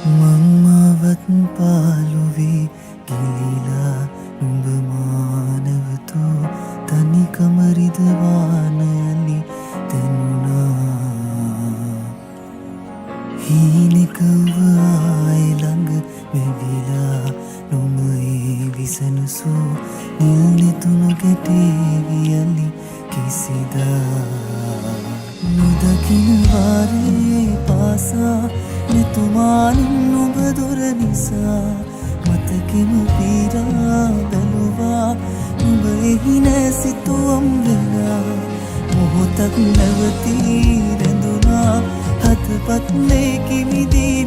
මංමාවත් පාලුවේ ගිලිලා නුඹ මානවතු තනිකමරිදවානයලි තැනුණා හීනෙකව ආයළඟ මෙවිලා නොමයේ විසනුසු නිල්නෙතුනු ගැටේවියලි කිසිදා නොදකින වාරයේ පාසා මෙතුමානින් ඔබ දොර නිසා මතකෙම පීරා බැලුවා ඔබ එහි නෑ සිතුවම් වෙලා මොහොතක් නැවතී රැඳුනා හතපත් මේ කිමිදී